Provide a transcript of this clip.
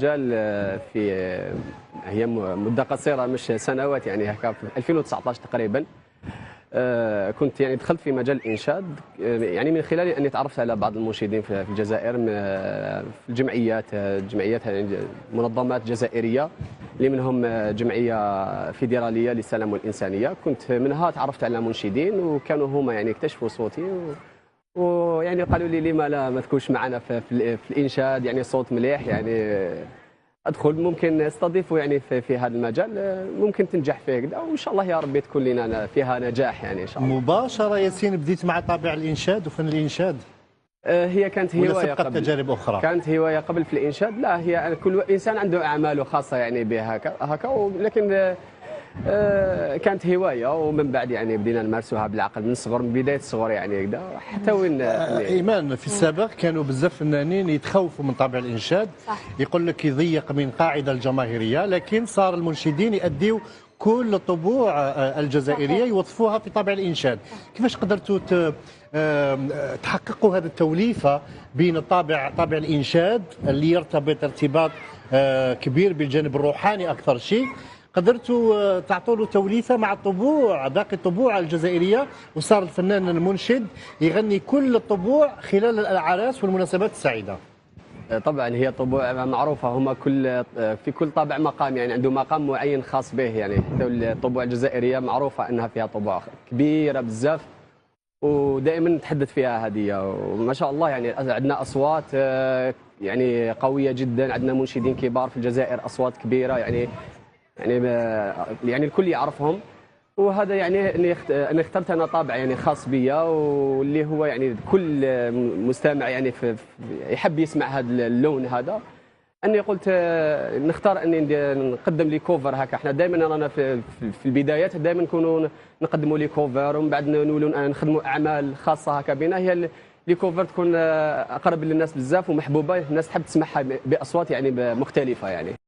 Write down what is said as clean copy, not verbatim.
مجال في هي مده قصيره مش سنوات، يعني هكا في 2019 تقريبا. كنت يعني دخلت في مجال الانشاد، يعني من خلال اني تعرفت على بعض المنشدين في الجزائر، في الجمعيات يعني منظمات جزائريه اللي منهم جمعيه فيدراليه للسلام والانسانيه. كنت منها تعرفت على منشدين وكانوا هما يعني اكتشفوا صوتي ويعني قالوا لي لما لا ما تكونش معنا في الانشاد، يعني صوت مليح، يعني ادخل ممكن نستضيفه يعني في هذا المجال، ممكن تنجح فيه كذا، وان شاء الله يا رب تكون لنا فيها نجاح يعني ان شاء الله. مباشره ياسين بديت مع طابع الانشاد وفن الانشاد؟ هي كانت هوايه قبل، تجارب اخرى؟ كانت هوايه قبل في الانشاد. لا، هي كل انسان عنده اعماله خاصه يعني بها هكا، لكن كانت هوايه، ومن بعد يعني بدينا نمارسوها بالعقل من الصغر، من بدايه الصغر يعني كذا حتى وين. ايمان، في السابق كانوا بزاف فنانين يتخوفوا من طابع الانشاد، صح. يقول لك يضيق من قاعده الجماهيريه، لكن صار المنشدين يأديوا كل الطبوع الجزائريه يوظفوها في طابع الانشاد. كيفاش قدرتوا تحققوا هذه التوليفه بين طابع الانشاد اللي يرتبط ارتباط كبير بالجانب الروحاني اكثر شيء، قدرتوا تعطوا له توليفه مع الطبوع باقي الطبوع الجزائريه، وصار الفنان المنشد يغني كل الطبوع خلال الاعراس والمناسبات السعيده؟ طبعا هي طبوع معروفه، هما في كل طابع مقام، يعني عنده مقام معين خاص به، يعني حتى الطبوع الجزائريه معروفه انها فيها طبوع كبيره بزاف ودائما نتحدث فيها هذه، وما شاء الله يعني عندنا اصوات يعني قويه جدا، عندنا منشدين كبار في الجزائر، اصوات كبيره يعني الكل يعرفهم. وهذا يعني اني اخترت انا طابع يعني خاص بيا، واللي هو يعني كل مستمع يعني يحب يسمع هذا اللون هذا. اني قلت نختار اني نقدم لي كوفر هكا. احنا دائما رانا في البدايات دائما نكونوا نقدموا لي كوفر، ومن بعد نولوا نخدموا اعمال خاصه هكا بنا. هي لي كوفر تكون اقرب للناس بزاف ومحبوبه، الناس تحب تسمعها باصوات يعني مختلفه يعني.